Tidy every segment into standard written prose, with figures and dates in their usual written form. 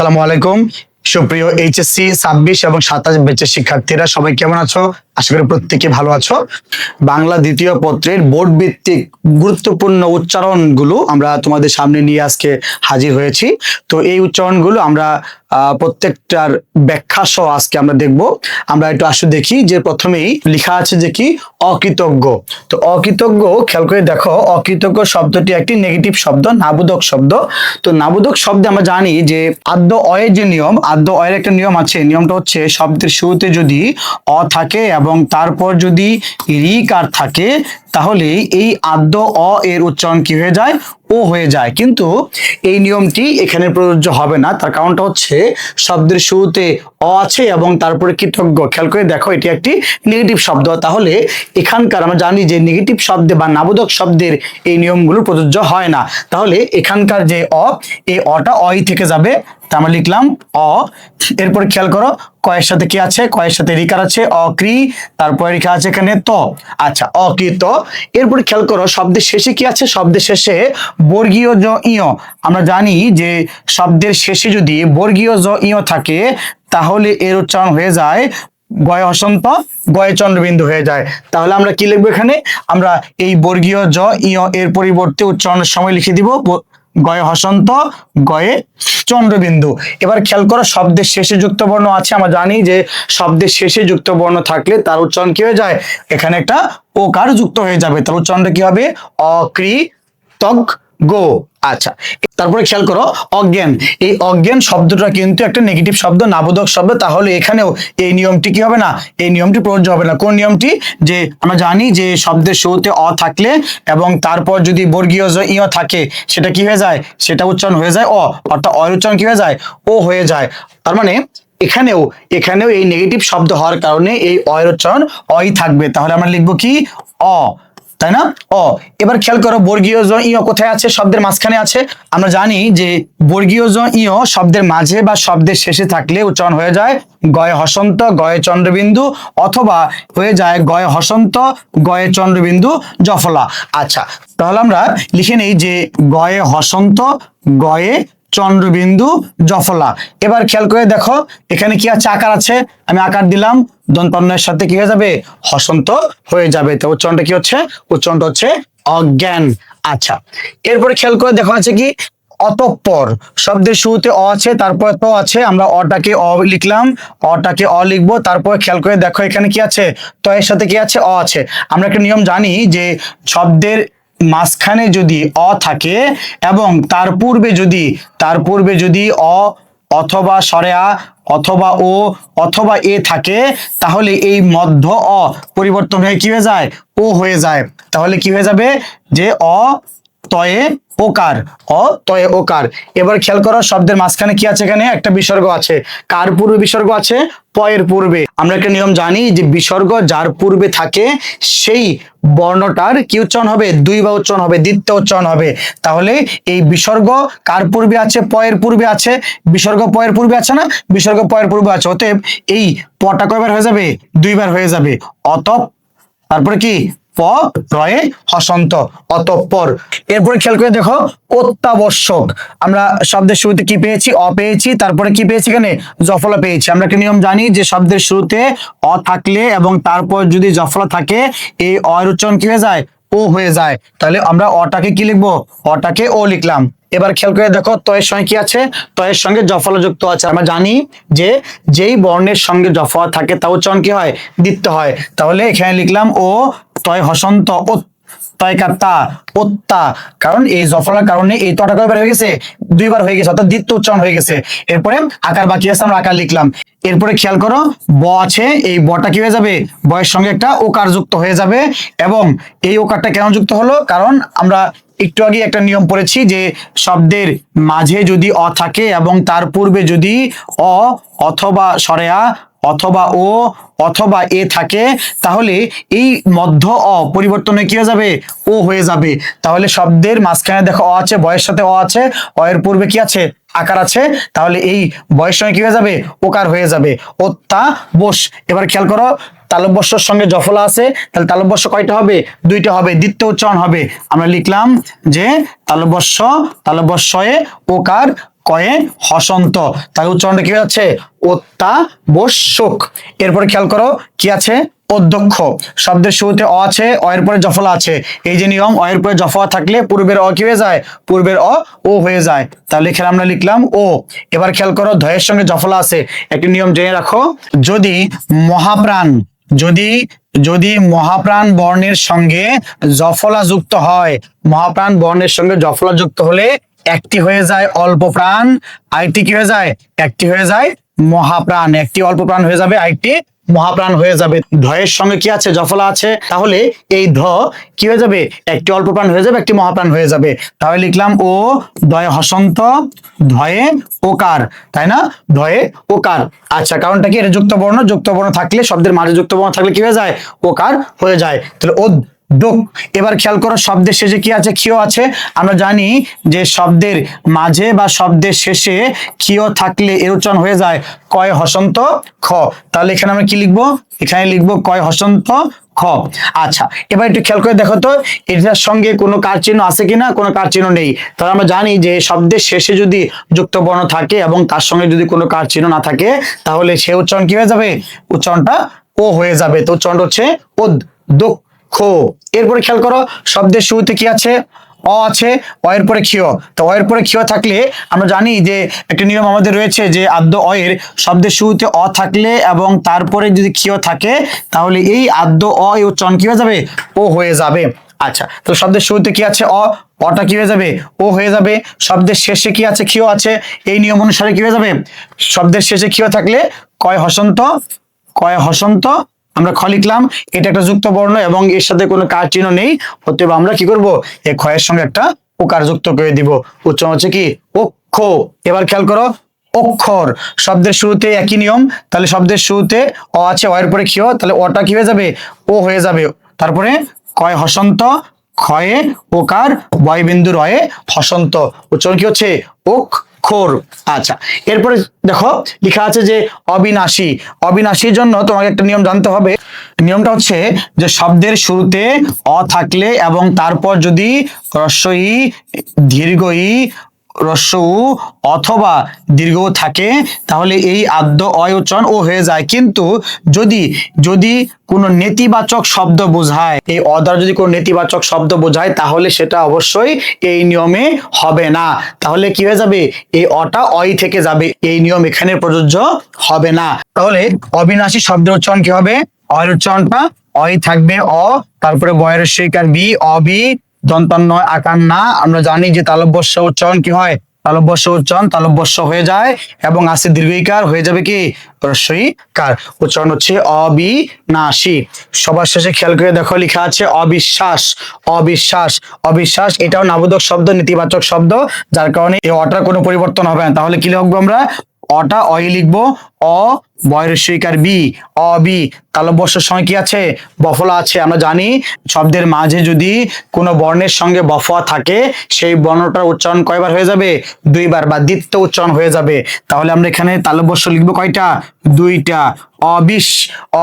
আসসালামু আলাইকুম সুপ্রিয় এইচএসসি 26 এবং 27 ব্যাচের শিক্ষার্থীরা সবাই কেমন আছো? আশা করি প্রত্যেকে ভালো আছো। বাংলা দ্বিতীয় পত্রের বোর্ড ভিত্তিক গুরুত্বপূর্ণ উচ্চারণগুলো আমরা তোমাদের সামনে নিয়ে আজকে হাজির হয়েছি। তো এই উচ্চারণগুলো আমরা প্রত্যেকটার ব্যাখ্যা সহ আজকে আমরা দেখব। আমরা একটু আসলে দেখি যে প্রথমেই লেখা আছে যে কি অকৃতজ্ঞ। তো অকৃতজ্ঞ খেয়াল করে দেখো, অকৃতজ্ঞ শব্দটি একটি নেগেটিভ শব্দ, নাবোধক শব্দ। তো নাবোধক শব্দে আমরা জানি যে আদ্য অয়ের যে নিয়ম, আদ্য অয়ের একটা নিয়ম আছে। নিয়মটা হচ্ছে শব্দের শুরুতে যদি অ থাকে এবং তারপর যদি রিকার থাকে তাহলে এই আদ্য অ এর উচ্চারণ কি হয়ে যায়? ও হয়ে যায়। কিন্তু এই নিয়মটি এখানে প্রযোজ্য হবে না। তার কারণটা হচ্ছে শব্দের শুরুতে অ আছে এবং তারপরে কৃতজ্ঞ। খেয়াল করে দেখো, এটি একটি নেগেটিভ শব্দ। তাহলে এখানকার আমরা জানি যে নেগেটিভ শব্দে বা নাবোধক শব্দের এই নিয়মগুলো প্রযোজ্য হয় না। তাহলে এখানকার যে অ, এই অটা অই থেকে যাবে। তা আমরা লিখলাম অ। এরপরে খেয়াল করো কয়ের সাথে কি আছে? কয়ের সাথে রিকার আছে অক্রি, তারপরে লেখা আছে এখানে ত। আচ্ছা, অকৃত। এরপরে খেয়াল করো শব্দের শেষে কি আছে? শব্দের শেষে বর্গীয় জ ইয়। আমরা জানি যে শব্দের শেষে যদি বর্গীয় জ ইয় থাকে তাহলে এর উচ্চারণ হয়ে যায় গয় হসন্ত, গয়ে চন্দ্রবিন্দু হয়ে যায়। তাহলে আমরা কি লিখবো এখানে? আমরা এই বর্গীয় জ ইয় এর পরিবর্তে উচ্চারণের সময় লিখে দিব গয়ে হসন্ত, গয়ে চন্দ্রবিন্দু। এবার খেয়াল করো শব্দের শেষে যুক্ত বর্ণ আছে। আমরা জানি যে শব্দের শেষে যুক্ত বর্ণ থাকলে তার উচ্চারণ কি হয়ে যায়? এখানে একটা ওকার যুক্ত হয়ে যাবে। তার উচ্চারণটা কি হবে? অকৃতজ্ঞ। আচ্ছা, তারপরে খেয়াল করো অজ্ঞান। এই অজ্ঞান শব্দটা কিন্তু একটা নেগেটিভ শব্দ, নাবোধক শব্দ। তাহলে এখানেও এই নিয়মটি কি হবে না? এই নিয়মটি প্রযোজ্য হবে না। কোন নিয়মটি? যে আমরা জানি যে শব্দের শুরুতে অ থাকলে এবং তারপর যদি বর্গীয় জ ইয় থাকে সেটা কি হয়ে যায়? সেটা উচ্চারণ হয়ে যায় অ, অর্থাৎ অ উচ্চারণ কি হয়ে যায়? ও হয়ে যায়। তার মানে এখানেও এই নেগেটিভ শব্দ হওয়ার কারণে এই অয়ের উচ্চারণ অই থাকবে। তাহলে আমরা লিখবো কি? অ, তাই না? অ। এবার খেয়াল করো বর্গীয় জ ইয় কোথায় আছে? শব্দের মাঝখানে আছে। আমরা জানি যে বর্গীয় জ ইয় শব্দের মাঝে বা শব্দের শেষে থাকলে উচ্চারণ হয়ে যায় গয়ে হসন্ত, গয়ে চন্দ্রবিন্দু, অথবা হয়ে যায় গয়ে হসন্ত, গয়ে চন্দ্রবিন্দু জফলা। আচ্ছা, তাহলে আমরা লিখে নেই যে গয়ে হসন্ত, গয়ে চন্দ্রবিন্দু জফলা। এবার খেয়াল করে দেখো এখানে কি আছে? আকার আছে। আমি আকার দিলাম, দন্তন্যের সাথে কি হয়ে যাবে? হসন্ত হয়ে যাবে। তো উচ্চারণটা কি হচ্ছে? উচ্চারণটা হচ্ছে অজ্ঞান। আচ্ছা, এরপরে খেয়াল করে দেখো আছে কি? অতঃপর। শব্দের শুরুতে অ আছে, তারপরে ত আছে। আমরা অটাকে অ লিখলাম, অটাকে অ লিখবো। তারপরে খেয়াল করে দেখো এখানে কি আছে? ত এর সাথে কি আছে? অ আছে। আমরা একটা নিয়ম জানি যে শব্দের মাঝখানে যদি অ থাকে এবং তার পূর্বে যদি অ অথবা সরেয়া অথবা ও অথবা এ থাকে তাহলে এই মধ্য অ পরিবর্তন হয়ে কি হয়ে যায়? ও হয়ে যায়। তাহলে কি হয়ে যাবে? যে অ তয়ে ওকার, অ তয়ে ওকার। এবার খেয়াল করো শব্দের মাঝখানে কি আছে? এখানে একটা বিসর্গ আছে। কার পূর্বে বিসর্গ আছে? পয়ের পূর্বে। আমরা একটা নিয়ম জানি যে বিসর্গ যার পূর্বে থাকে সেই বর্ণটার কি উচ্চারণ হবে? দুইবার উচ্চারণ হবে, দ্বিতীয় উচ্চারণ হবে। তাহলে এই বিসর্গ কার পূর্বে আছে? পয়ের পূর্বে আছে। বিসর্গ পয়ের পূর্বে আছে না? বিসর্গ পয়ের পূর্বে আছে। অতএব এই পটা কয়বার হয়ে যাবে? দুইবার হয়ে যাবে। অতঃ তারপরে কি? প রয়ে হসন্ত, অতঃপর। এরপরে খেয়াল করে দেখো অত্যাবশ্যক। আমরা শব্দের শুরুতে কি পেয়েছি? অ পেয়েছি। তারপরে কি পেয়েছি? এখানে জফলা পেয়েছি। আমরা একটা নিয়ম জানি যে শব্দের শুরুতে অ থাকলে এবং তারপর যদি জফলা থাকে এই অ এর উচ্চারণ কি হয়ে যায়? ও হয়ে যায়। তাহলে আমরা অটাকে কি লিখবো? অটাকে ও লিখলাম। এবার খেয়াল করে দেখো তয়ের সঙ্গে কি আছে? তয়ের সঙ্গে জফলা যুক্ত আছে। আমরা জানি যে যেই বর্ণের সঙ্গে জফলা থাকে তা উচ্চারণ কি হয়? দ্বিত্ব হয়। তাহলে এখানে লিখলাম ও তয় হসন্ত, তয় কাত্তা, ওত্তা। কারণ এই জফলার কারণে এই তটা কয়বার হয়ে গেছে? দুইবার হয়ে গেছে, অর্থাৎ দ্বিতীয় উচ্চারণ হয়ে গেছে। এরপরে আকার বাকি আছে, আমরা আকার লিখলাম। এরপরে খেয়াল করো ব আছে। এই বটা কি হয়ে যাবে? বয়ের সঙ্গে একটা ওকার যুক্ত হয়ে যাবে। এবং এই ওকারটা কেন যুক্ত হলো? কারণ আমরা একটু আগে একটা নিয়ম পড়েছি যে শব্দের মাঝে যদি অ থাকে এবং তার পূর্বে যদি অ অথবা সরেয়া অথবা ও অথবা এ থাকে তাহলে এই মধ্য অ পরিবর্তনে কি হয়ে যাবে? ও হয়ে যাবে। তাহলে শব্দের মাঝখানে দেখো অ আছে, বয়ের সাথে অ আছে, অ এর পূর্বে কি আছে? আকার আছে। তাহলে এই বয়ের সঙ্গে কি হয়ে যাবে? ওকার হয়ে যাবে। অত্যা বস। এবার খেয়াল করো তালব্যস্যর সঙ্গে জফলা আছে। তাহলে তালব্যস্য কয়টা হবে? দুইটা হবে, দ্বিতীয় উচ্চারণ হবে। আমরা লিখলাম যে তালব্যস্যয়ে ওকার ক কয়ে হসন্ত, তাহলে উচ্চারণটা কি হচ্ছে অত্যাবশ্যক। এরপরে খেয়াল করো কি আছে, অধ্যক্ষ। শব্দের শুরুতে অ আছে, অ এর পরে জফলা আছে। এই যে নিয়ম, অ এর পরে জফলা থাকলে পূর্বের অ কি হয়ে যায়, পূর্বের অ ও হয়ে যায়। তাহলে এখানে আমরা লিখলাম ও। এবার খেয়াল করো ধয়ের সঙ্গে জফলা আছে, একটি নিয়ম জেনে রাখো, যদি মহাপ্রাণ যদি যদি মহাপ্রাণ বর্ণের সঙ্গে জফলা যুক্ত হয়, মহাপ্রাণ বর্ণের সঙ্গে জফলা যুক্ত হলে একটি হয়ে যায় অল্প প্রাণ, আরেকটি কি হয়ে যায়, একটি হয়ে যায় মহাপ্রাণ। একটি অল্প প্রাণ হয়ে যাবে, আরেকটি মহাপ্রাণ হয়ে যাবে। ধয়ের সঙ্গে কি আছে, জফলা আছে, তাহলে এই ধ কি হয়ে যাবে, একটি অল্প প্রাণ হয়ে যাবে, একটি মহাপ্রাণ হয়ে যাবে। তাহলে লিখলাম ও, ধয়ে হসন্ত, ধয়ে ওকার, তাই না, ধয়ে ওকার। আচ্ছা, কারণটা কি, এটা যুক্ত বর্ণ, যুক্ত বর্ণ থাকলে, শব্দের মাঝে যুক্ত বর্ণ থাকলে কি হয়ে যায়, ওকার হয়ে যায়। তাহলে ও ডোক। এবার খেয়াল করো শব্দের শেষে কি আছে, ক্ষীয় আছে। আমরা জানি যে শব্দের মাঝে বা শব্দের শেষে ক্ষীয় থাকলে এর উচ্চারণ হয়ে যায় কয় হসন্ত খ। তাহলে এখানে আমরা কি লিখবো, এখানে লিখবো কয় হসন্ত খ। আচ্ছা, এবার একটু খেয়াল করে দেখো তো এটার সঙ্গে কোনো কার চিহ্ন আছে কিনা, কোনো কার চিহ্ন নেই। তাহলে আমরা জানি যে শব্দের শেষে যদি যুক্ত বর্ণ থাকে এবং তার সঙ্গে যদি কোনো কার চিহ্ন না থাকে, তাহলে সে উচ্চারণ কি হয়ে যাবে, উচ্চারণটা ও হয়ে যাবে। তো উচ্চারণ হচ্ছে দক্ষ। এরপরে খেয়াল করো শব্দের শুরুতে কি আছে, অ আছে, অ এর পরে ক্ষীয়। তো অ এর পরে ক্ষীয় থাকলে আমরা জানি যে একটা নিয়ম আমাদের রয়েছে যে আদ্য অ এর শব্দের শুরুতে অ থাকলে এবং তারপরে যদি ক্ষীয় থাকে, তাহলে এই আদ্য অ এই উচ্চারণ কি হয়ে যাবে, ও হয়ে যাবে। আচ্ছা, তো শব্দের শুরুতে কি আছে অ, অটা কি হয়ে যাবে, ও হয়ে যাবে। শব্দের শেষে কি আছে, ক্ষীয় আছে, এই নিয়ম অনুসারে কি হয়ে যাবে, শব্দের শেষে ক্ষীয় থাকলে কয় হসন্ত, কয় হসন্ত আমরা খ লিখলাম। এটা একটা যুক্ত বর্ণ এবং এর সাথে কোনো কার চিহ্ন নেই, অতএব আমরা কি করব, এই ক্ষয়ের সঙ্গে একটা ওকার যুক্ত করে দিব। উচ্চারণ হচ্ছে কি অক্ষ। এবার খেয়াল করো অক্ষর। শব্দের শুরুতে একই নিয়ম, তাহলে শব্দের শুরুতে অ আছে, অ এর পরে ক্ষীয়, তাহলে অটা কি হয়ে যাবে, ও হয়ে যাবে। তারপরে কয় হসন্ত, ক্ষয়ে ওকার, বয় বিন্দু রয়ে হসন্ত, উচ্চারণ কি হচ্ছে অক্ষর। আচ্ছা, এরপরে দেখো লেখা আছে যে অবিনাশী। অবিনাশীর জন্য তোমাকে একটা নিয়ম জানতে হবে। নিয়মটা হচ্ছে যে শব্দের শুরুতে অ থাকলে এবং তারপর যদি হ্রস্ব ই, দীর্ঘ ই, হ্রস্ব উ অথবা দীর্ঘ উ থাকে, তাহলে এই আদ্য অয় উচ্চারণ ও হয়ে যায়। কিন্তু যদি যদি কোনো নেতিবাচক শব্দ বোঝায়, এই অ দ্বারা যদি কোনো নেতিবাচক শব্দ বোঝায়, তাহলে সেটা অবশ্যই এই নিয়মে হবে না। তাহলে কি হয়ে যাবে, এই অটা অই থেকে যাবে, এই নিয়ম এখানে প্রযোজ্য হবে না। তাহলে অবিনাশী শব্দের উচ্চারণ কি হবে, অয়ের উচ্চারণটা অই থাকবে, অ, তারপরে বয়ের স্বীকার বি, অবি, দন্তান্ন আকার না। আমরা জানি যে তালব্যস্য উচ্চারণ কি হয়, তালব্যস্য উচ্চারণ তালব্যস্য হয়ে যায় এবং আছে দীর্ঘইকার হয়ে যাবে কি হ্রস্বইকার। উচ্চারণ হচ্ছে অবিনাশী। সবার শেষে খেয়াল করে দেখো লেখা আছে অবিশ্বাস। অবিশ্বাস, অবিশ্বাস এটাও নাবোধক শব্দ, নেতিবাচক শব্দ, যার কারণে এই অটার কোনো পরিবর্তন হবে না। তাহলে কি লিখবো আমরা, অটা অই লিখবো, অ বয়ের স্বীকার বি, অবি, তালব্যস্যের সময় কি আছে, বফলা আছে। আমরা জানি শব্দের মাঝে যদি কোনো বর্ণের সঙ্গে বফা থাকে, সেই বর্ণটার উচ্চারণ কয়বার হয়ে যাবে, দুইবার, বা দ্বিতীয় উচ্চারণ হয়ে যাবে। তাহলে আমরা এখানে তালব্যস্য লিখবো কয়টা, দুইটা, অবিশ,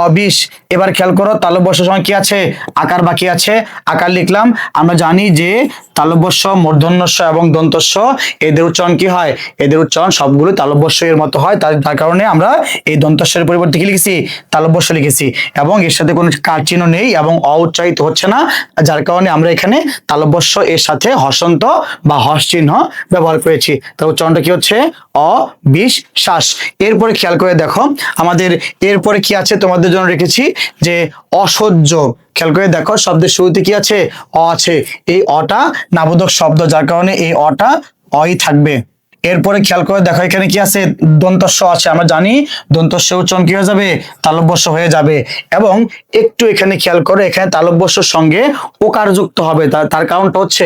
অবিশ। এবার খেয়াল করো তালব্যস্যের সময় কি আছে, আকার বাকি আছে, আকার লিখলাম। আমরা জানি যে তালব্যস্য, মূর্ধন্যস্য এবং দন্তস্য এদের উচ্চারণ কি হয়, এদের উচ্চারণ সবগুলো তালব্যস্য এর মতো হয়। তার কারণে আমরা এই দন্তস্বরের পরিবর্তে কি লিখেছি, তালব্যস্য লিখেছি এবং এর সাথে কোনো কার চিহ্ন নেই এবং অউচ্চারিত হচ্ছে না, যার কারণে আমরা এখানে তালব্যস্য এর সাথে হসন্ত বা হস চিহ্ন ব্যবহার করেছি। তো উচ্চারণটা কি হচ্ছে অবিশ্বাস। এরপরে খেয়াল করে দেখো আমাদের এরপরে কি আছে, তোমাদের জন্য রেখেছি যে অসহ্য। খেয়াল করে দেখো শব্দের শুরুতে কি আছে, অ আছে, এই অটা নাবোধক শব্দ, যার কারণে এই অটা অই থাকবে। এরপরে খেয়াল করে দেখো এখানে কি আছে, দন্তস্ব আছে। আমরা জানি দন্তস্ব উচ্চারণ কি হয়ে যাবে, তালব্যস্য হয়ে যাবে। এবং একটু এখানে খেয়াল করে, এখানে তালব্যস্যর সঙ্গে ওকার যুক্ত হবে। তার কারণটা হচ্ছে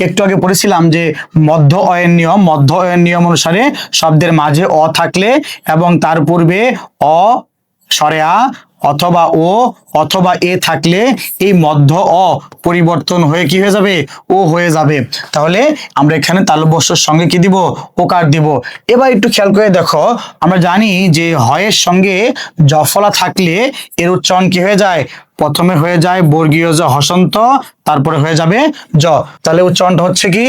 একটু আগে পড়েছিলাম যে মধ্য অয়ের নিয়ম, মধ্য অয়ের নিয়ম অনুসারে শব্দের মাঝে অ থাকলে এবং তার পূর্বে অ স্বরে আ অথবা ও অথবা এ থাকলে এই মধ্য অ পরিবর্তন হয়ে কি হয়ে যাবে, ও হয়ে যাবে। তাহলে আমরা এখানে তালব্যস্যর সঙ্গে কি দিব, ওকার দিব। এবার একটু খেয়াল করে দেখো, আমরা জানি যে হয়ের সঙ্গে জফলা থাকলে এর উচ্চারণ কি হয়ে যায়, প্রথমে হয়ে যায় বর্গীয় জ হসন্ত, তারপরে হয়ে যাবে জ। তাহলে উচ্চারণটা হচ্ছে কি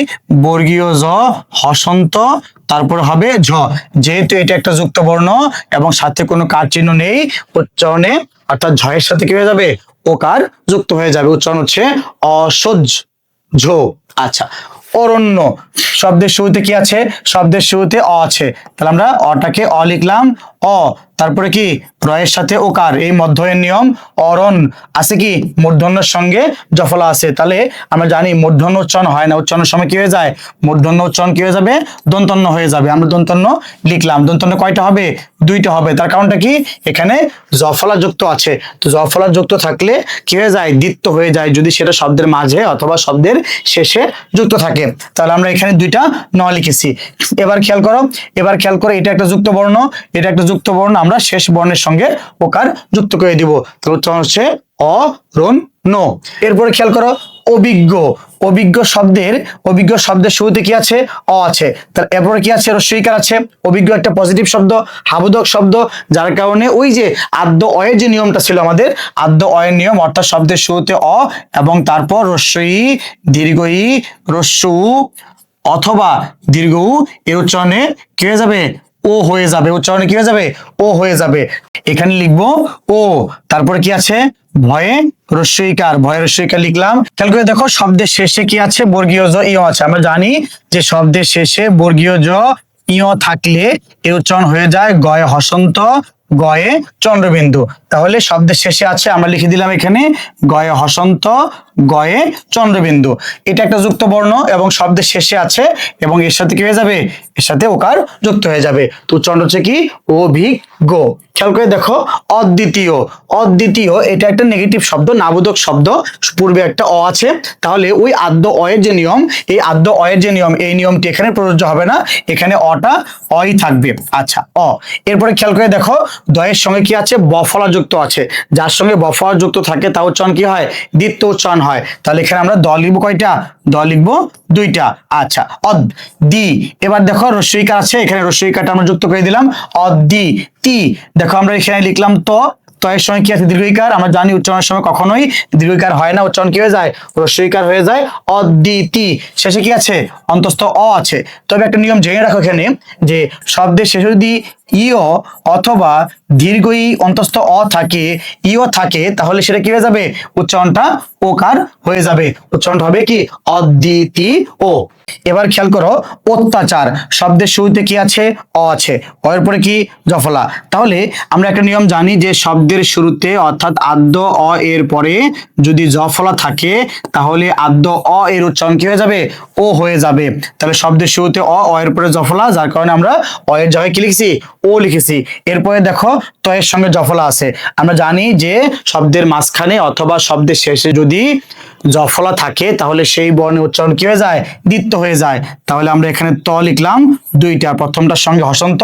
বর্গীয় জ হসন্ত, তারপরে হবে ঝ। যেহেতু এটা একটা যুক্ত বর্ণ এবং সাথে কোনো কার চিহ্ন নেই, উচ্চারণে অর্থাৎ ঝয়ের সাথে কি হয়ে যাবে ওকার যুক্ত হয়ে যাবে। উচ্চারণ হচ্ছে অসহ্য। আচ্ছা, অরণ্য শব্দের শুরুতে কি আছে? শব্দের শুরুতে অ আছে, তাহলে আমরা অটাকে অ লিখলাম। অ তারপরে কি রয়ের সাথে ওকার, এই মধ্যয়ের নিয়ম। অরণ আছে কি মূর্ধন্যর সঙ্গে জফলা আছে, তাহলে আমরা জানি মূর্ধন্য উচ্চারণ হয় না, উচ্চারণের সময় কি হয়ে যায় মূর্ধন্য উচ্চারণ কি হয়ে যাবে দন্তন্য হয়ে যাবে। আমরা দন্তন্য লিখলাম। দন্তন্য কয়টা হবে? দুইটা হবে। তার কারণটা কি এখানে জফলা যুক্ত আছে, তো জফলা যুক্ত থাকলে কি হয়ে যায় দ্বিত্ব হয়ে যায় যদি সেটা শব্দের মাঝে অথবা শব্দের শেষে যুক্ত থাকে। তাহলে আমরা এখানে দুইটা ন লিখেছি। এবার খেয়াল করো, এটা একটা যুক্ত বর্ণ, এটা একটা যুক্ত বর্ণ, আমরা শেষ বর্ণের সঙ্গে ওকার যুক্ত করে দিব। তাহলে উচ্চারণ হচ্ছে অরণ্য। এরপরে খেয়াল করো অভিজ্ঞ। অভিজ্ঞ শব্দের শুরুতে কি আছে? অ আছে। তার এরপরে কি আছে? রস্বইকার আছে। অভিজ্ঞ একটা পজিটিভ শব্দ, হাবোধক শব্দ, যার কারণে ওই যে আদ্য অয়ের যে নিয়মটা ছিল আমাদের, আদ্য অয়ের নিয়ম অর্থাৎ শব্দের শুরুতে অ এবং তারপর রস্বই দীর্ঘ ই রস্য উ অথবা দীর্ঘ উ, এর উচ্চারণে কি হয়ে যাবে ও হয়ে যাবে। উচ্চারণে কি হয়ে যাবে ও হয়ে যাবে। এখানে লিখবো ও, তারপরে কি আছে ভয়ে রস্বইকার, ভয়ে রস্বইকার লিখলাম। খেয়াল করে দেখো শব্দের শেষে কি আছে? বর্গীয় জ ইয় আছে। আমরা জানি যে শব্দের শেষে বর্গীয় জ ইয় থাকলে এর উচ্চারণ হয়ে যায় গয়ে হসন্ত, গয়ে চন্দ্রবিন্দু। তাহলে শব্দের শেষে আছে, আমরা লিখে দিলাম এখানে গয়ে হসন্ত, গয়ে চন্দ্রবিন্দু। এটা একটা যুক্ত বর্ণ এবং শব্দের শেষে আছে এবং এর সাথে কি হয়ে যাবে এর সাথে ওকার যুক্ত হয়ে যাবে। তো উচ্চারণ হচ্ছে কি অভিজ্ঞ। খেয়াল করে দেখো অদ্বিতীয় এটা একটা নেগেটিভ শব্দ, নাবোধক শব্দ, পূর্বে একটা অ আছে, তাহলে ওই আদ্য অয়ের যে নিয়ম, এই আদ্য অয়ের যে নিয়ম, এই নিয়মটি এখানে প্রযোজ্য হবে না, এখানে অটা অই থাকবে। আচ্ছা অ। এরপরে খেয়াল করে দেখো দয়ের সঙ্গে কি আছে? বফলা যুক্ত আছে। যার সঙ্গে বফলা যুক্ত থাকে তার উচ্চারণ কি হয় দ্বিত্ব উচ্চারণ হয়। তাহলে এখানে আমরা দ লিখবো কয়টা? দ লিখবো দুইটা। আচ্ছা অদ দি। এবার দেখো রস্বইকার আছে, এখানে রস্বইকারটা আমরা যুক্ত করে দিলাম অদ্দি তি। দেখো আমরা এখানে লিখলাম তো, এর সঙ্গে কি আছে? দীর্ঘইকার। আমরা জানি উচ্চারণের সময় কখনোই দীর্ঘইকার হয় না, উচ্চারণ কি হয়ে যায় রস্বইকার হয়ে যায় অদ্বিতি। শেষে কি আছে? অন্তস্থ অ আছে। তবে একটা নিয়ম জেনে রাখো এখানে, যে শব্দের শেষে যদি ইয় অথবা দীর্ঘ ই অন্তস্থ অ থাকে, ইয় থাকে, তাহলে সেটা কি হয়ে যাবে উচ্চারণটা ওকার হয়ে যাবে। উচ্চারণটা হবে কি অদ্বিতি ও। এবার খেয়াল করো অত্যাচার শব্দের শুরুতে কি আছে? অ আছে, অ এর পরে কি জফলা। তাহলে আমরা একটা নিয়ম জানি যে শব্দের শুরুতে অর্থাৎ আদ্য অ এর পরে যদি জফলা থাকে তাহলে আদ্য অ এর উচ্চারণ কি হয়ে যাবে ও হয়ে যাবে। তাহলে শব্দের শুরুতে অ এর পরে জফলা, যার কারণে আমরা অ এর জায়গায় কি লিখছি ও লিখেছি। এরপরে দেখো ত এর সঙ্গে জফলা আছে। আমরা জানি যে শব্দের মাঝখানে অথবা শব্দের শেষে যদি জফলা থাকে তাহলে সেই বর্ণের উচ্চারণ কি হয়ে যায় দ্বিত্ব হয়ে যায়। তাহলে আমরা এখানে ত লিখলাম দুইটা, প্রথমটার সঙ্গে হসন্ত,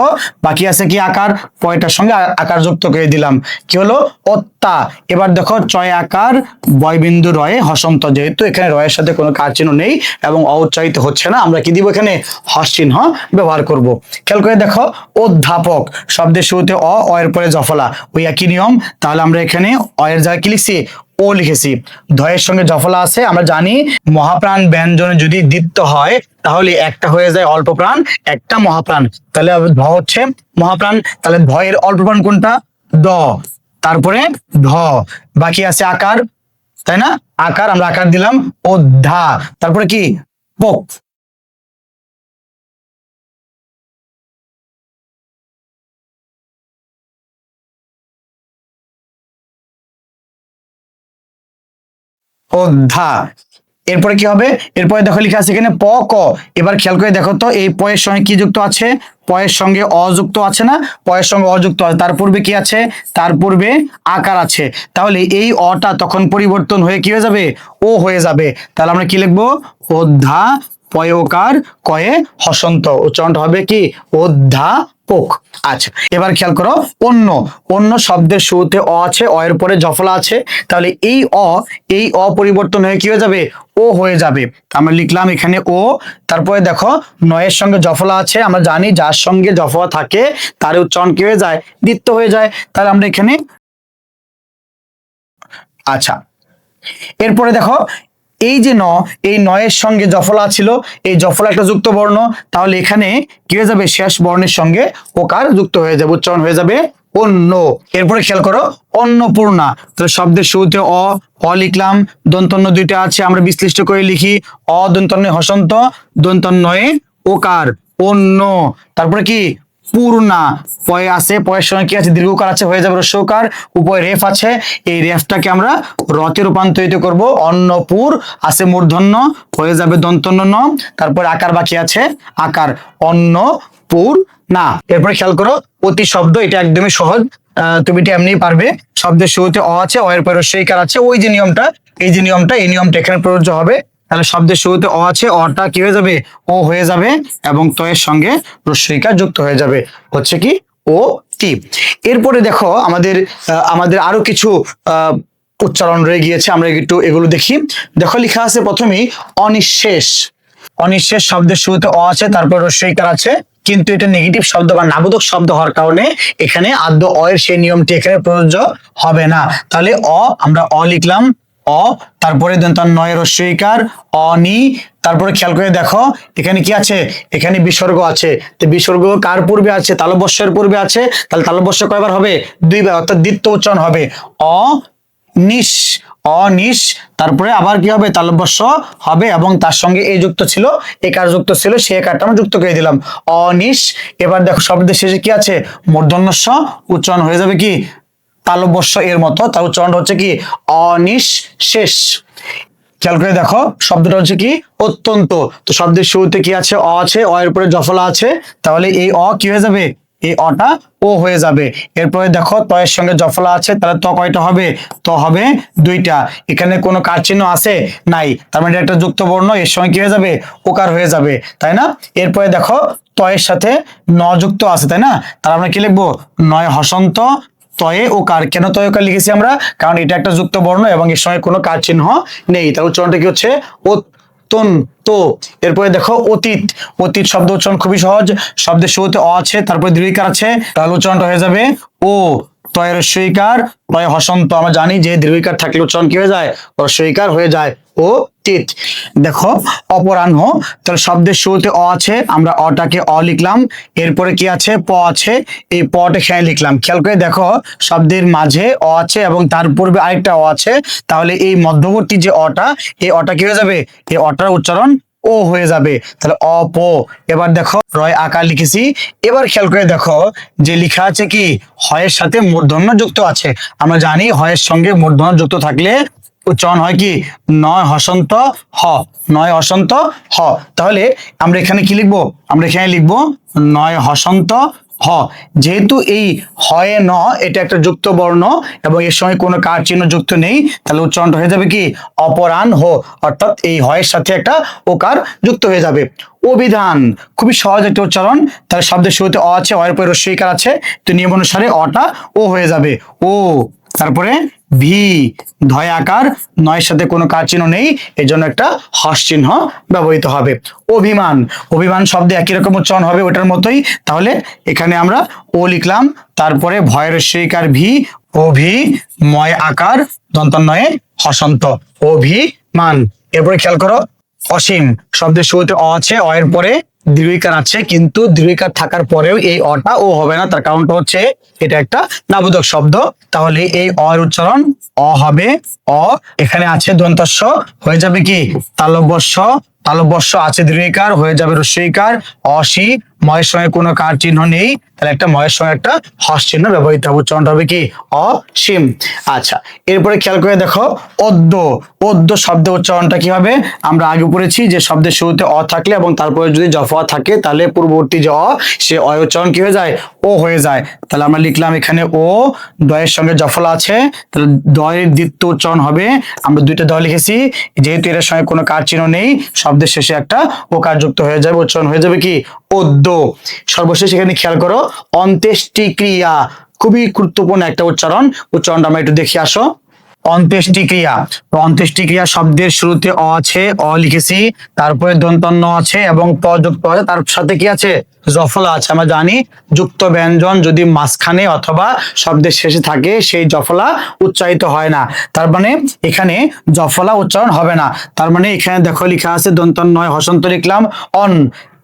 বাকি আছে কি আকার, পয়টার সঙ্গে আকার যুক্ত করে দিলাম, কি হলো অত্তা। এবার দেখো চয় আকার বয়বিন্দু রয়ে হসন্ত, যেহেতু এখানে রয়ের সাথে কোনো কার চিহ্ন নেই এবং অউচ্চারিত হচ্ছে না, আমরা কি দিব এখানে হস চিহ্ন ব্যবহার করব। খেয়াল করে দেখো অধ্যাপক শব্দের শুরুতে অ এর পরে জফলা, ওই একই নিয়ম। তাহলে আমরা এখানে অ এর জায়গায় কি লিখছি ও লিখেছি। ধয়ের সঙ্গে জফলা আছে। আমরা জানি মহাপ্রাণ ব্যঞ্জনে যদি দ্বিত্ব হয় তাহলে একটা হয়ে যায় অল্প প্রাণ, একটা মহাপ্রাণ। তাহলে ধ হচ্ছে মহাপ্রাণ। তাহলে ধয়ের অল্প প্রাণ কোনটা? দ, তারপরে ধ, বাকি আছে আকার, তাই না? আকার, আমরা আকার দিলাম অধ্যা, তারপরে কি পোক। অধ্যা। এরপরে কি হবে? এরপরে দেখো লেখা আছে এখানে প ক। এবার খেয়াল করে দেখো তো এই প এর সঙ্গে কি যুক্ত আছে? প এর সঙ্গে অযুক্ত আছে না? প এর সঙ্গে অযুক্ত আছে, তার পূর্বে কি আছে? তার পূর্বে আকার আছে। তাহলে এই অটা তখন পরিবর্তন হয়ে কি হয়ে যাবে ও হয়ে যাবে। তাহলে আমরা কি লিখবো অধ্যা পয়কার কয়ে হসন্ত, উচ্চারণটা হবে কি অধ্যাপক। আচ্ছা এবার খেয়াল করো অন্য শব্দের শুরুতে অ আছে, অ এর পরে জফলা আছে, তাহলে এই অ পরিবর্তন হয়ে কি হয়ে যাবে ও হয়ে যাবে। আমরা লিখলাম এখানে ও, তারপরে দেখো নয়ের সঙ্গে জফলা আছে। আমরা জানি যার সঙ্গে জফলা থাকে তার উচ্চারণ কি হয়ে যায় দ্বিত্ব হয়ে যায়। তাহলে আমরা এখানে আচ্ছা, এরপরে দেখো এই যে এই নয়ের সঙ্গে জফলা ছিল, এই জফলা একটা যুক্ত বর্ণ, তাহলে এখানে কি হয়ে যাবে, শেষ বর্ণের সঙ্গে ওকার যুক্ত হয়ে যাবে, উচ্চারণ হয়ে যাবে অন্য। এরপরে খেয়াল করো অন্নপূর্ণা, তাহলে শব্দের শুরুতে অ লিখলাম, দন্তন্য দুইটা আছে, আমরা বিশ্লিষ্ট করে লিখি, অ দন্তন্য হসন্ত, দন্তন্নয়ে ওকার অন্য। তারপরে কি পূর্ণা, পয়ে আছে, পয়ের সঙ্গে কি আছে, দীর্ঘকার আছে, হয়ে যাবে রস্যকার, উপরে রেফ আছে, এই রেফটাকে আমরা রতে রূপান্তরিত করব, অন্নপুর আছে মূর্ধন্য, হয়ে যাবে দন্তন্য ন, তারপরে আকার বাকি আছে, আকার অন্নপুর না। এরপরে খেয়াল করো অতি শব্দ, এটা একদমই সহজ, তুমি এটা এমনি পারবে। শব্দের শুরুতে অ আছে, অ এর পরে রস্যইকার আছে, ওই যে নিয়মটা, এই যে নিয়মটা, এই নিয়মটা এখানে প্রযোজ্য হবে। তাহলে শব্দের শুরুতে অ আছে, অটা কি হয়ে যাবে, ও হয়ে যাবে, এবং তয়ের সঙ্গে রস্যইকার যুক্ত হয়ে যাবে, হচ্ছে কি ও টি। এরপরে দেখো আমাদের আরো কিছু উচ্চারণ রয়ে গিয়েছে, আমরা একটু এগুলো দেখি। দেখো লেখা আছে প্রথমেই অনিঃশেষ। অনিঃশেষ শব্দের শুরুতে অ আছে, তারপর রস্যইকার আছে, কিন্তু এটা নেগেটিভ শব্দ বা নাবোধক শব্দ হওয়ার কারণে এখানে আদ্য অ এর সেই নিয়মটি এখানে প্রযোজ্য হবে না। তাহলে আমরা অ লিখলাম, অ, তারপরে নয় রস্যইকার অনি, তারপরে খেয়াল করে দেখো এখানে কি আছে, এখানে বিসর্গ আছে, তো বিসর্গ কার পূর্বে আছে, তালব্যস্যের পূর্বে আছে, তাহলে তালব্যস্য কয়বার হবে, দুইবার, অর্থাৎ দ্বিত্ব উচ্চারণ হবে অ নিশ, অনিশ, তারপরে আবার কি হবে, তালব্যস্য হবে, এবং তার সঙ্গে এই যুক্ত ছিল, একার যুক্ত ছিল, সেই একারটা আমরা যুক্ত করে দিলাম অনিশ। এবার দেখো শব্দের শেষে কি আছে, মূর্ধন্যস্য, উচ্চারণ হয়ে যাবে কি তালব্যস্য এর মতো, তার উচ্চারণ হচ্ছে কি অনিঃশেষ। খেয়াল করে দেখো শব্দটা হচ্ছে কি অত্যন্ত, তো শব্দের শুরুতে কি আছে, অ আছে, অ এর উপরে জফলা আছে, তাহলে এই অ কি হয়ে যাবে, এই অটা ও হয়ে যাবে। এরপরে দেখো তয়ের সঙ্গে জফলা আছে, তাহলে ত কয়টা হবে, ত হবে দুইটা, এখানে কোনো কার চিহ্ন আছে নাই, তার মানে একটা যুক্ত বর্ণ, এর সঙ্গে কি হয়ে যাবে, ওকার হয়ে যাবে, তাই না। এরপরে দেখো তয়ের সাথে ন যুক্ত আছে, তাই না, তার আমরা কি লিখবো, নয় হসন্ত তয়ে ওকার। কেন তয়ে ওকার লিখেছি আমরা, কারণ এটা একটা যুক্ত বর্ণ এবং এর সঙ্গে কোনো কার চিহ্ন নেই, তার উচ্চারণটা কি হচ্ছে তো। এরপরে দেখো অতীত। অতীত শব্দ উচ্চারণ খুবই সহজ, শব্দের শুরুতে অ আছে, তারপরে দীর্ঘইকার আছে, তাহলে উচ্চারণটা হয়ে যাবে ও, তয়ের রস্যইকার, তয়ে হসন্ত, আমরা জানি যে দীর্ঘইকার থাকলে উচ্চারণ কি হয়ে যায়, রস্যইকার হয়ে যায় ও টিত। দেখো অপরাহ্ন, তাহলে শব্দের শুরুতে অ আছে, আমরা অটাকে অ লিখলাম, এরপরে কি আছে, প আছে, এই পটা খেয়ে লিখলাম। খেয়াল করে দেখো শব্দের মাঝে অ আছে এবং তার পূর্বে আরেকটা অ আছে, তাহলে এই মধ্যবর্তী যে অটা, এই অটা কি হয়ে যাবে, এই অটার উচ্চারণ ও হয়ে যাবে, তাহলে অপ। এবার দেখো রয় আকার লিখেছি, এবার খেয়াল করে দেখো যে লেখা আছে কি হয়ের সাথে মূর্ধন্য যুক্ত আছে, আমরা জানি হয়ের সঙ্গে মূর্ধন্য যুক্ত থাকলে উচ্চারণ হয় কি নয় হসন্ত হ, নয় হসন্ত হ। তাহলে আমরা এখানে কি লিখবো, আমরা এখানে লিখবো নয় হসন্ত হ। যেহেতু এই হয়ে ন এটা একটা যুক্ত বর্ণ এবং এর সঙ্গে কোনো কার চিহ্ন যুক্ত নেই, তাহলে উচ্চারণটা হয়ে যাবে কি অপরাহ্ন, অর্থাৎ এই হয়ের সাথে একটা ওকার যুক্ত হয়ে যাবে। অভিধান খুবই সহজ একটা উচ্চারণ, তাহলে শব্দের শুরুতে অ আছে, অ এর পরে রস্যইকার আছে, তো নিয়ম অনুসারে অটা ও হয়ে যাবে ও, তারপরে ভি, ধয় আকার, নয়ের সাথে কোনো কার চিহ্ন নেই, এই জন্য একটা হস চিহ্ন ব্যবহৃত হবে। অভিমান, অভিমান শব্দে একই রকম উচ্চারণ হবে ওটার মতোই, তাহলে এখানে আমরা ও লিখলাম, তারপরে ভয়ের রস্যইকার ভি, অভি, ময় আকার, দন্তন্বয়ে হসন্ত, অভিমান। এরপরে খেয়াল করো অসীম, শব্দের শুরুতে অ আছে, অ এর পরে দীর্ঘইকার আছে, কিন্তু দীর্ঘইকার থাকার পরেও এই অটা ও হবে না, তার কারণটা হচ্ছে এটা একটা নাবোধক শব্দ, তাহলে এই অ এর উচ্চারণ অ হবে অ, এখানে আছে দন্তস্য, হয়ে যাবে কি তালব্যস্য, তালব্যস্য আছে দীর্ঘইকার, হয়ে যাবে রস্যইকার অসি, ময়ের সঙ্গে কোনো কার চিহ্ন নেই, তাহলে একটা ময়ের সঙ্গে একটা হস চিহ্ন ব্যবহৃত হবে, উচ্চারণটা হবে কি অসীম। আচ্ছা, এরপরে খেয়াল করে দেখো অদ্য। অদ্য শব্দের উচ্চারণটা কি হবে, আমরা আগে পড়েছি যে শব্দের শুরুতে অ থাকলে এবং তারপরে যদি জফা থাকে, তাহলে পূর্ববর্তী যে অ, সে অ উচ্চারণ কি হয়ে যায়, ও হয়ে যায়। তাহলে আমরা লিখলাম এখানে ও, দয়ের সঙ্গে জফলা আছে, তাহলে দয়ের দ্বিত্ব উচ্চারণ হবে, আমরা দুইটা দ লিখেছি, যেহেতু এর সঙ্গে কোনো কার চিহ্ন নেই, শব্দের শেষে একটা ওকার যুক্ত হয়ে যাবে, উচ্চারণ হয়ে যাবে কি অদ্য। সর্বশেষ এখানে খেয়াল করো অন্ত্যেষ্টিক্রিয়া, খুবই গুরুত্বপূর্ণ একটা উচ্চারণ, উচ্চারণটা আমরা একটু দেখে আসো। অন্ত্যেষ্টি ক্রিয়া। তো অন্ত্যেষ্টি ক্রিয়া শব্দের শুরুতে অ আছে, অ লিখেছি, তারপরে দন্তন্য আছে এবং প যুক্ত আছে, তার সাথে কি আছে, জফলা আছে। আমরা জানি যুক্ত ব্যঞ্জন যদি মাঝখানে অথবা শব্দের শেষে থাকে সেই জফলা উচ্চারিত হয় না, তার মানে এখানে জফলা উচ্চারণ হবে না। তার মানে এখানে দেখো লেখা আছে দন্তন্নয় হসন্ত লিখলাম, অন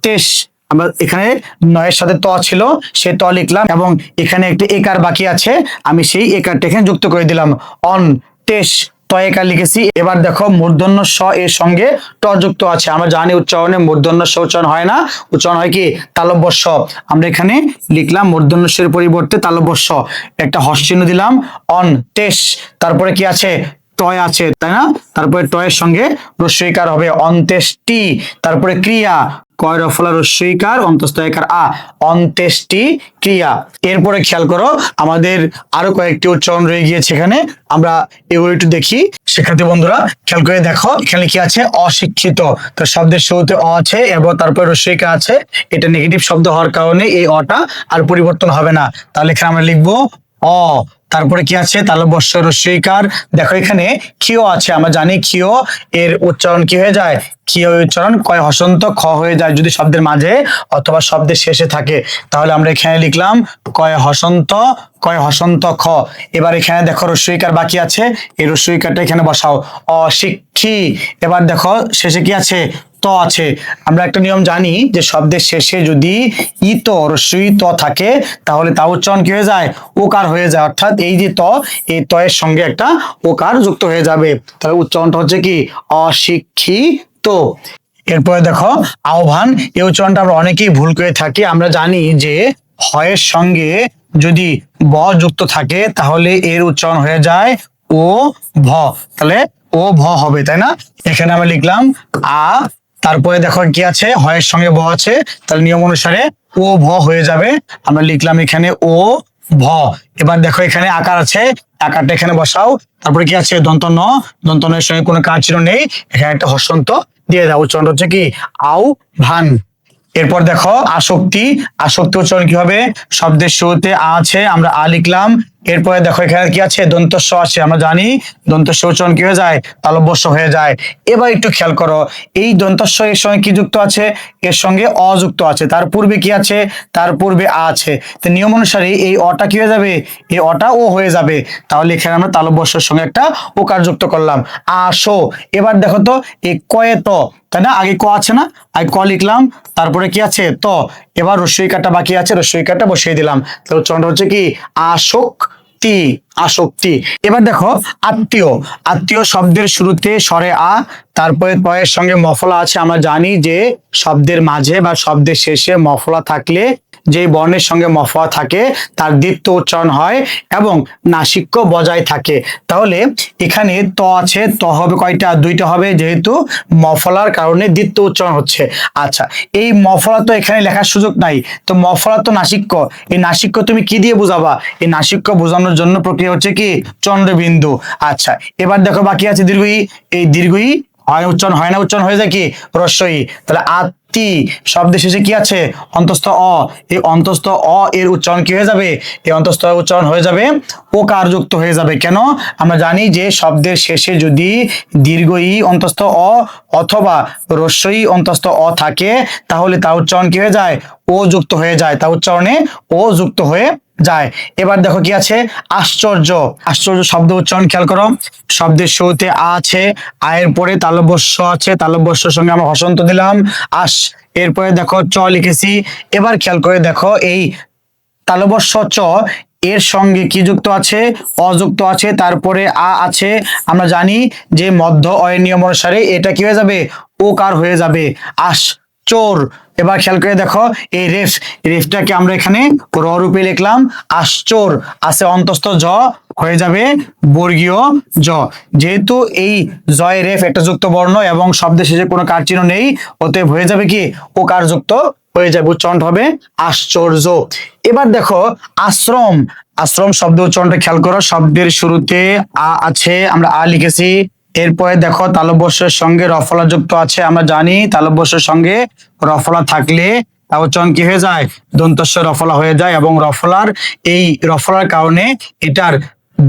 তেশ, আমরা এখানে নয়ের সাথে ত ছিল, সে ত লিখলাম এবং এখানে একটি একার বাকি আছে, আমি সেই একারটা এখানে যুক্ত করে দিলাম, অন তেশ ত একার লিখেছি। এবার দেখো মূর্ধন্য স এর সঙ্গে ট যুক্ত আছে। আমরা জানি উচ্চারণে মূর্ধন্য স উচ্চারণ হয় না, উচ্চারণ হয় কি তালব্য স। আমরা এখানে লিখলাম মূর্ধন্য স এর পরিবর্তে তালব্য স, একটা হর্ষ চিহ্ন দিলাম, অন তেশ, তারপরে কি আছে, টয় আছে, তাই না, তারপরে টয়ের সঙ্গে রস্বইকার হবে, অন্ত্যেষ্টি, তারপরে ক্রিয়া, কয় রফলা রস্বইকার অন্তস্থ একার আ, অন্ত্যেষ্টি ক্রিয়া। এরপরে খেয়াল করো আমাদের আরো কয়েকটি উচ্চারণ রয়ে গিয়েছে এখানে, আমরা এগুলো একটু দেখি। শিক্ষার্থী বন্ধুরা খেয়াল করে দেখো, এখানে কি আছে, অশিক্ষিত। তো শব্দের শুরুতে অ আছে এবং তারপরে রস্বইকার আছে, এটা নেগেটিভ শব্দ হওয়ার কারণে এই অটা আর পরিবর্তন হবে না। তাহলে এখানে আমরা লিখবো অ, তারপরে কি আছে, তালব্য শ রস্বইকার। দেখো এখানে ক্ষিয় আছে, আমরা জানি ক্ষিয় এর উচ্চারণ কি হয়ে যায়, ক্ষিয় উচ্চারণ কয় হসন্ত খ হয়ে যায় যদি শব্দের মাঝে অথবা শব্দের শেষে থাকে। তাহলে আমরা এখানে লিখলাম কয় হসন্ত, কয় হসন্ত খ। এবার এখানে দেখো রস্বইকার বাকি আছে, এই রস্বইকারটা এখানে বসাও, অশিক্ষি। এবার দেখো শেষে কি আছে, ত আছে। আমরা একটা নিয়ম জানি যে শব্দের শেষে যদি ইত রস্বই ত থাকে তাহলে তা উচ্চারণ কি হয়ে যায়, ওকার হয়ে যায়, অর্থাৎ এই যে ত, এই ত এর সঙ্গে একটা ওকার যুক্ত হয়ে যাবে, তাহলে উচ্চারণটা হচ্ছে কি অশিক্ষিত। এরপরে দেখো আহ্বান, এই উচ্চারণটা আমরা অনেকেই ভুল করে থাকি। আমরা জানি যে হয়ের সঙ্গে যদি ব যুক্ত থাকে তাহলে এর উচ্চারণ হয়ে যায় ও ভ, তাহলে ও ভ হবে, তাই না। এখানে আমরা লিখলাম আ, তারপরে দেখো কি আছে, হয়ের সঙ্গে ব আছে, তাহলে নিয়ম অনুসারে ও ভ হয়ে যাবে। আমরা লিখলাম এখানে ও ভ। এবার দেখো এখানে আকার আছে, আকারটা এখানে বসাও, তারপরে কি আছে, দন্তন্য, দন্তন্যের সঙ্গে কোনো কাজ চিহ্ন নেই, এখানে একটা হসন্ত দিয়ে দাও, উচ্চারণ হচ্ছে কি আউ ভান। এরপর দেখো আসক্তি, আসক্তি উচ্চারণ কি হবে, শব্দের শুরুতে আ আছে, আমরা আ লিখলাম, এরপরে দেখো এখানে কি আছে, দন্তস্ব আছে, আমরা জানি দন্তস্ব উচ্চারণ কি হয়ে যায়, তালব্য স হয়ে যায়। এবার একটু খেয়াল করো, এই দন্তস্ব এর সঙ্গে কি যুক্ত আছে, এর সঙ্গে অযুক্ত আছে, তার পূর্বে কি আছে, তার পূর্বে আ আছে, তো নিয়ম অনুসারে এই অটা কি হয়ে যাবে, এই অটা ও হয়ে যাবে। তাহলে এখানে আমরা তালব্য স এর সঙ্গে একটা ওকার যুক্ত করলাম, আসো। এবার দেখো তো এই কয়ে ত, তাই না, আগে ক আছে না, আগে ক লিখলাম, তারপরে কি আছে ত, এবার রস্বইকারটা বাকি আছে, রস্বইকারটা বসিয়ে দিলাম, তাহলে উচ্চারণটা হচ্ছে কি আসক্তি, আসক্তি। এবার দেখো আত্মীয়, আত্মীয় শব্দের শুরুতে স্বরে আ, তারপরে তয়ের সঙ্গে মফলা আছে। আমরা জানি যে শব্দের মাঝে বা শব্দের শেষে মফলা থাকলে, যে বর্ণের সঙ্গে মফলা থাকে তার দীপ্ত উচ্চারণ হয় এবং নাসিক্য বজায় থাকে। তাহলে এখানে ত আছে, ত হবে কয়টা, দুইটা হবে, যেহেতু মফলার কারণে দীপ্ত উচ্চারণ হচ্ছে। আচ্ছা, এই মফলা তো এখানে লেখার সুযোগ নাই, তো মফলা তো নাসিক্য, এই নাসিক্য তুমি কি দিয়ে বুঝাবা, এই নাসিক্য বোঝানোর জন্য প্রক্রিয়া হচ্ছে কি চন্দ্রবিন্দু। আচ্ছা, এবার দেখো বাকি আছে দীর্ঘই, এই দীর্ঘই হয় উচ্চারণ হয় না, উচ্চারণ হয়ে যায় কি রস্বই। তাহলে আত্মি শব্দের শেষে কি আছে, অন্তস্থ অ, এই অন্তস্থ অ এর উচ্চারণ কি হয়ে যাবে, এই অন্তস্থ উচ্চারণ হয়ে যাবে ওকার যুক্ত হয়ে যাবে। কেন, আমরা জানি যে শব্দের শেষে যদি দীর্ঘ ই অন্তস্থ অ অথবা রস্বই অন্তস্থ অ থাকে তাহলে তা উচ্চারণ কি হয়ে যায়, ও যুক্ত হয়ে যায়, তা উচ্চারণে ও যুক্ত হয়ে যায়। এবার দেখো কি আছে, আশ্চর্য, আশ্চর্য শব্দ উচ্চারণ খেয়াল করো, শব্দের শুরুতে আ আছে, আয়ের পরে তালব্য স আছে, তালব্য স সঙ্গে আমরা হসন্ত দিলাম আস, এরপরে দেখো চ লিখেছি। এবার খেয়াল করে দেখো এই তালব্য স চ এর সঙ্গে কি যুক্ত আছে, অযুক্ত আছে, তারপরে আ আছে। আমরা জানি যে মধ্য অয়ের নিয়ম অনুসারে এটা কি হয়ে যাবে, ওকার হয়ে যাবে, আস চোর। এবার খেয়াল করে দেখো এই রেফ, রেফটাকে আমরা এখানে র রূপে লিখলাম, আশ্চর আছে অন্তস্থ জ হয়ে যাবে বর্গীয় জ, যেহেতু এই জয় রেফ একটা যুক্ত বর্ণ এবং শব্দের শেষে কোনো কার চিহ্ন নেই, অতএব হয়ে যাবে কি ওকার যুক্ত হয়ে যাবে, উচ্চারণ হবে আশ্চর্য। এবার দেখো আশ্রম, আশ্রম শব্দ উচ্চারণটা খেয়াল করো, শব্দের শুরুতে আ আছে, আমরা আ লিখেছি, এরপরে দেখো তালব্যস্যের সঙ্গে রফলা যুক্ত আছে। আমরা জানি তালব্যস্যের সঙ্গে রফলা থাকলে তা উচ্চারণ কি হয়ে যায়, দন্তস্ব রফলা হয়ে যায় এবং রফলার এই রফলার কারণে এটার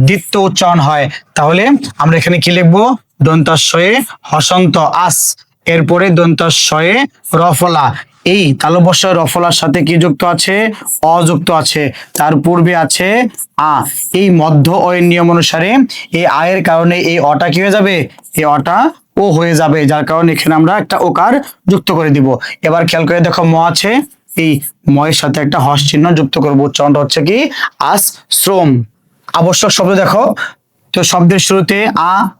দ্বিত্ব উচ্চারণ হয়। তাহলে আমরা এখানে কি লিখবো? দন্তাস্বয়ে হসন্ত আস, এরপরে দন্তাস্বয়ে রফলা। এই তালব্য রফলার সাথে কি যুক্ত আছে? অযুক্ত আছে। তার পূর্বে আছে আ। এই মধ্য অয়ের নিয়ম অনুসারে এই আয়ের কারণে এই অটা কি হয়ে যাবে? এই অটা ও হয়ে যাবে, যার কারণে এখানে আমরা একটা ওকার যুক্ত করে দিব। এবার খেয়াল করে দেখো, ম আছে, এই ময়ের সাথে একটা হস চিহ্ন যুক্ত করবো। উচ্চারণটা হচ্ছে কি? আশ্রম। আবশ্যক শব্দ দেখো, তো শব্দের শুরুতে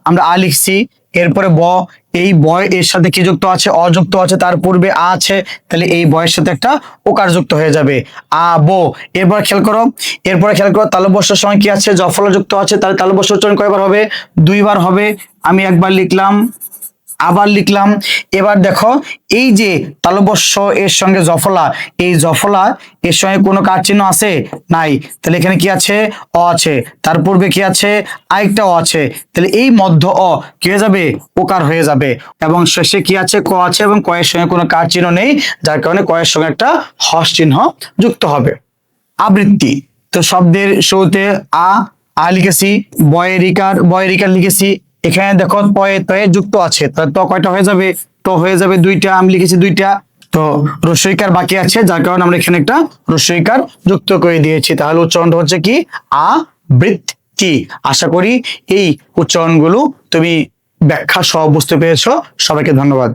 আমরা আ লিখছি, এরপরে ব, এই বয় এর সাথে কি যুক্ত আছে? অযুক্ত আছে। তার পূর্বে আ আছে, তাহলে এই বয়ের সাথে একটা ওকার যুক্ত হয়ে যাবে, আ বো। এরপরে খেয়াল করো, তালব্যস্যর সময় কি আছে? জফলা যুক্ত আছে। তাহলে তালব্যস্য উচ্চারণ কয়বার হবে? 2 বার হবে। আমি একবার লিখলাম, আবার লিখলাম। এবার দেখো, এই যে তালব্যস্য এর সঙ্গে জফলা, এই জফলা এর সঙ্গে কোনো কার চিহ্ন আছে? নাই। তাহলে এখানে কি আছে? অ আছে। তার পূর্বে কি আছে? আরেকটা অ আছে। তাহলে এই মধ্য অ কি হয়ে যাবে? ওকার হয়ে যাবে। এবং শেষে কি আছে? ক আছে, এবং কয়ের সঙ্গে কোনো কার চিহ্ন নেই, যার কারণে কয়ের সঙ্গে একটা হস চিহ্ন যুক্ত হবে। আবৃত্তি। তো শব্দের শুরুতে আ লিখেছি, বয়ের ইকার লিখেছি। এখানে দেখো তয়ে তয়ে যুক্ত আছে, তাহলে ত কয়টা হয়ে যাবে? ত হয়ে যাবে 2টা, আমি লিখেছি 2টা। তো রস্বইকার বাকি আছে, যার কারণে আমরা এখানে একটা রস্বইকার যুক্ত করে দিয়েছি। তাহলে উচ্চারণটা হচ্ছে কি? আবৃত্তি। আশা করি এই উচ্চারণগুলো তুমি ব্যাখ্যা সহ বুঝতে পেরেছো। সবাইকে ধন্যবাদ।